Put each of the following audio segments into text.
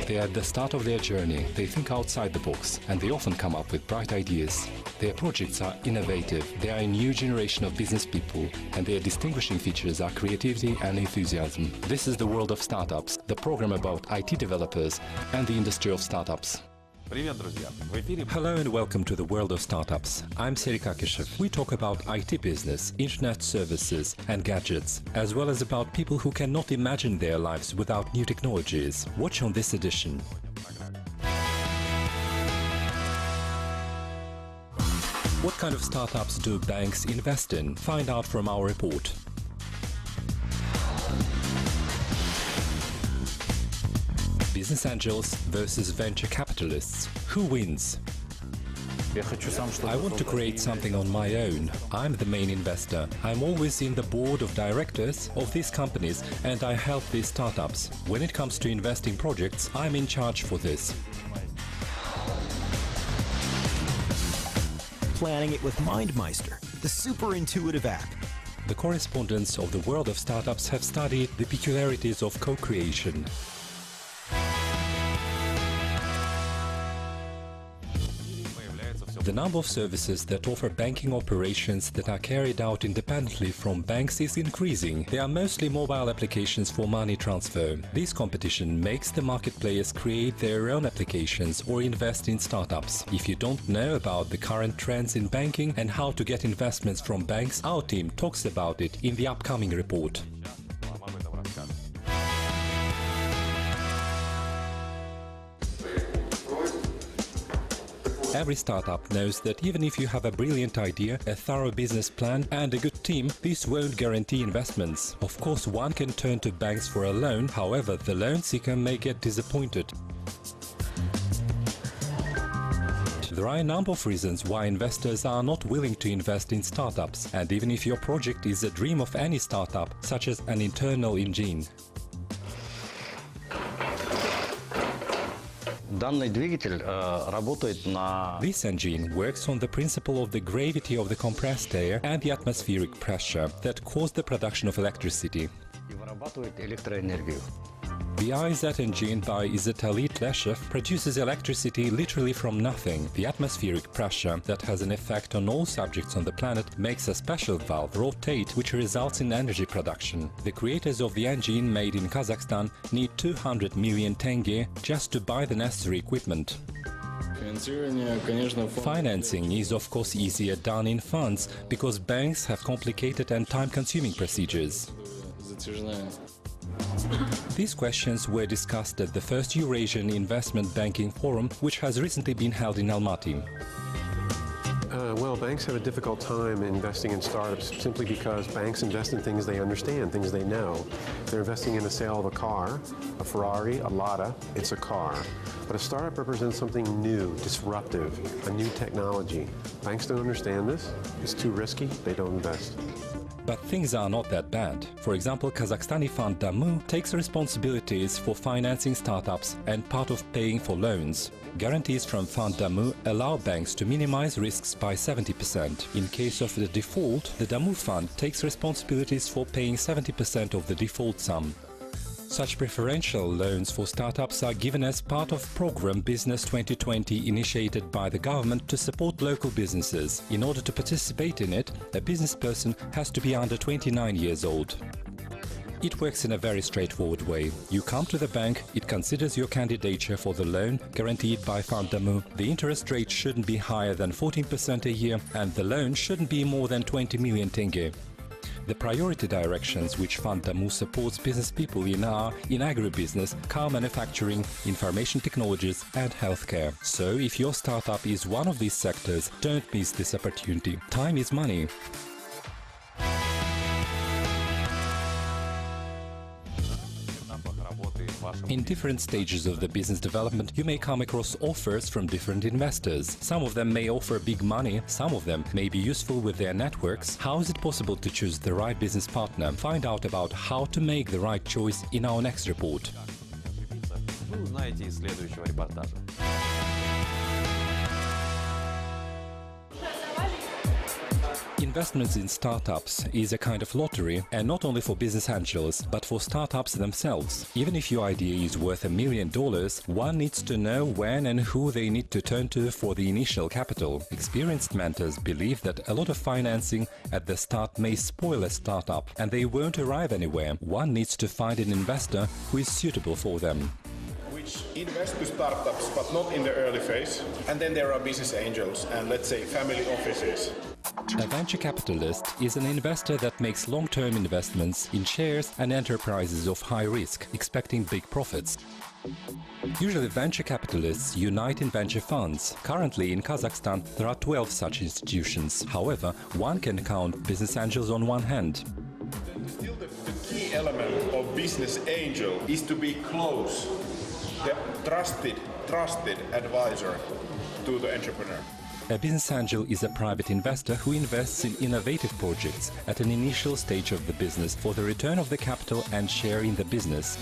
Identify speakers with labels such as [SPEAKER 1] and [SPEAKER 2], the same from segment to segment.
[SPEAKER 1] They are at the start of their journey, they think outside the box, and they often come up with bright ideas. Their projects are innovative, they are a new generation of business people, and their distinguishing features are creativity and enthusiasm. This is the world of startups, the program about IT developers and the industry of startups. Hello and welcome to the world of startups. I'm Serhii Kakishev. We talk about IT business, internet services and gadgets, as well as about people who cannot imagine their lives without new technologies. Watch on this edition. What kind of startups do banks invest in? Find out from our report. Business angels versus venture capitalists. Who wins? I want to create something on my own. I'm the main investor. I'm always in the board of directors of these companies and I help these startups. When it comes to investing projects, I'm in charge for this.
[SPEAKER 2] Planning it with MindMeister, the super intuitive app.
[SPEAKER 1] The correspondents of the world of startups have studied the peculiarities of co-creation. The number of services that offer banking operations that are carried out independently from banks is increasing. They are mostly mobile applications for money transfer. This competition makes the market players create their own applications or invest in startups. If you don't know about the current trends in banking and how to get investments from banks, our team talks about it in the upcoming report. Every startup knows that even if you have a brilliant idea, a thorough business plan and a good team, this won't guarantee investments. Of course, one can turn to banks for a loan, however, the loan seeker may get disappointed. There are a number of reasons why investors are not willing to invest in startups, and even if your project is a dream of any startup, such as an internal engine. This engine works on the principle of the gravity of the compressed air and the atmospheric pressure that cause the production of electricity. The IZ engine by Izetaly Tleshev produces electricity literally from nothing. The atmospheric pressure that has an effect on all subjects on the planet makes a special valve rotate, which results in energy production. The creators of the engine made in Kazakhstan need 200 million tenge just to buy the necessary equipment. Financing is of course easier done in funds because banks have complicated and time-consuming procedures. These questions were discussed at the first Eurasian Investment Banking Forum, which has recently been held in Almaty.
[SPEAKER 3] Well, banks have a difficult time investing in startups simply because banks invest in things they understand, things they know. They're investing in the sale of a car, a Ferrari, a Lada, it's a car. But a startup represents something new, disruptive, a new technology. Banks don't understand this, it's too risky, they don't invest.
[SPEAKER 1] But things are not that bad. For example, Kazakhstani fund Damu takes responsibilities for financing startups and part of paying for loans. Guarantees from fund Damu allow banks to minimize risks by 70%. In case of the default, the Damu fund takes responsibilities for paying 70% of the default sum. Such preferential loans for startups are given as part of program Business 2020 initiated by the government to support local businesses. In order to participate in it, a business person has to be under 29 years old. It works in a very straightforward way. You come to the bank, it considers your candidature for the loan guaranteed by Fund Damu. The interest rate shouldn't be higher than 14% a year and the loan shouldn't be more than 20 million tenge. The priority directions which Fund Damu supports business people in are in agribusiness, car manufacturing, information technologies and healthcare. So if your startup is one of these sectors, don't miss this opportunity. Time is money. In different stages of the business development, you may come across offers from different investors. Some of them may offer big money, some of them may be useful with their networks. How is it possible to choose the right business partner? Find out about how to make the right choice in our next report. Investments in startups is a kind of lottery, and not only for business angels, but for startups themselves. Even if your idea is worth $1 million, one needs to know when and who they need to turn to for the initial capital. Experienced mentors believe that a lot of financing at the start may spoil a startup, and they won't arrive anywhere. One needs to find an investor who is suitable for them.
[SPEAKER 4] Which invest to startups, but not in the early phase. And then there are business angels and, let's say, family offices.
[SPEAKER 1] A venture capitalist is an investor that makes long-term investments in shares and enterprises of high risk, expecting big profits. Usually venture capitalists unite in venture funds. Currently in Kazakhstan there are 12 such institutions. However, one can count business angels on one hand.
[SPEAKER 4] Still the key element of business angel is to be close, the trusted advisor to the entrepreneur.
[SPEAKER 1] A business angel is a private investor who invests in innovative projects at an initial stage of the business for the return of the capital and share in the business.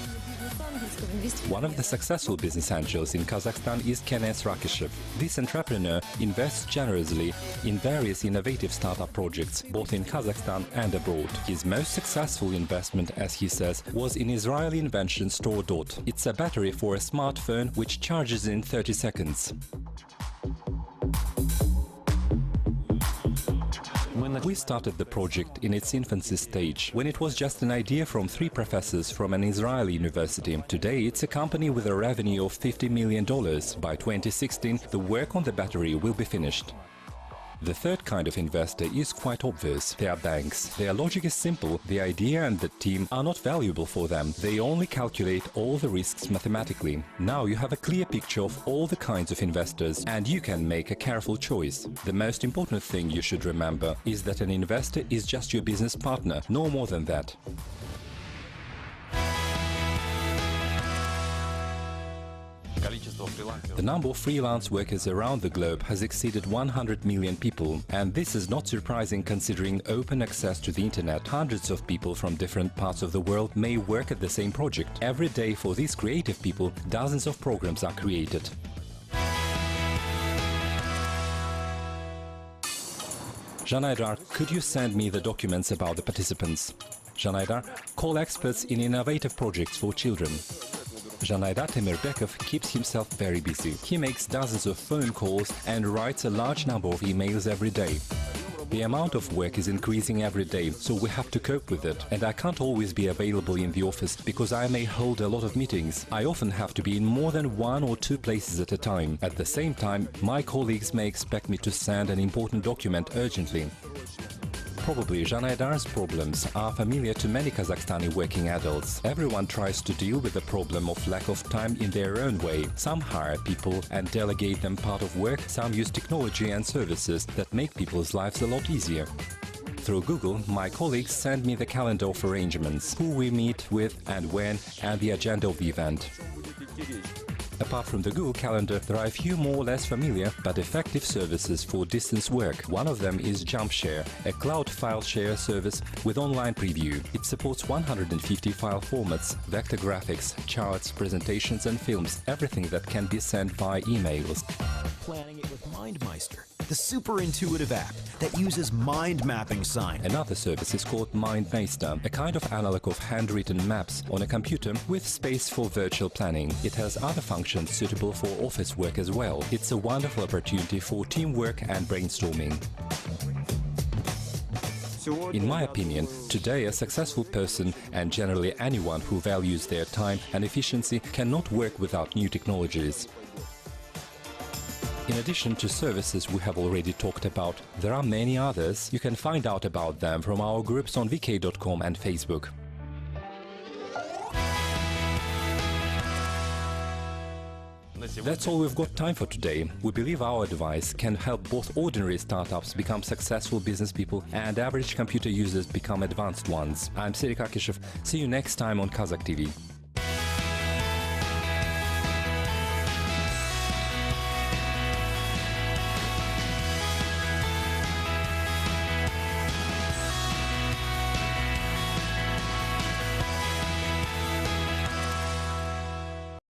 [SPEAKER 1] One of the successful business angels in Kazakhstan is Kenes Rakishev. This entrepreneur invests generously in various innovative startup projects, both in Kazakhstan and abroad. His most successful investment, as he says, was in Israeli invention StoreDot. It's a battery for a smartphone which charges in 30 seconds. We started the project in its infancy stage, when it was just an idea from 3 professors from an Israeli university. Today it's a company with a revenue of $50 million. By 2016, the work on the battery will be finished. The third kind of investor is quite obvious. They are banks. Their logic is simple. The idea and the team are not valuable for them. They only calculate all the risks mathematically. Now you have a clear picture of all the kinds of investors, and you can make a careful choice. The most important thing you should remember is that an investor is just your business partner, no more than that. The number of freelance workers around the globe has exceeded 100 million people, and this is not surprising considering open access to the internet. Hundreds of people from different parts of the world may work at the same project. Every day for these creative people, dozens of programs are created. Janaydar, could you send me the documents about the participants? Janaydar, call experts in innovative projects for children. Janaydar Temirbekov keeps himself very busy. He makes dozens of phone calls and writes a large number of emails every day. The amount of work is increasing every day, so we have to cope with it. And I can't always be available in the office because I may hold a lot of meetings. I often have to be in more than 1 or 2 places at a time. At the same time, my colleagues may expect me to send an important document urgently. Probably Janaydar's problems are familiar to many Kazakhstani working adults. Everyone tries to deal with the problem of lack of time in their own way. Some hire people and delegate them part of work, some use technology and services that make people's lives a lot easier. Through Google, my colleagues send me the calendar of arrangements, who we meet with and when, and the agenda of the event. Apart from the Google Calendar, there are a few more or less familiar but effective services for distance work. One of them is JumpShare, a cloud file share service with online preview. It supports 150 file formats, vector graphics, charts, presentations and films, everything that can be sent via emails.
[SPEAKER 2] Planning it with MindMeister, the super intuitive app that uses mind mapping science.
[SPEAKER 1] Another service is called MindMeister, a kind of analog of handwritten maps on a computer with space for virtual planning. It has other functions suitable for office work as well. It's a wonderful opportunity for teamwork and brainstorming. In my opinion, today a successful person and generally anyone who values their time and efficiency cannot work without new technologies. In addition to services we have already talked about, there are many others. You can find out about them from our groups on vk.com and Facebook. That's all we've got time for today. We believe our advice can help both ordinary startups become successful business people and average computer users become advanced ones. I'm Sergey Kakishev. See you next time on Kazakh TV.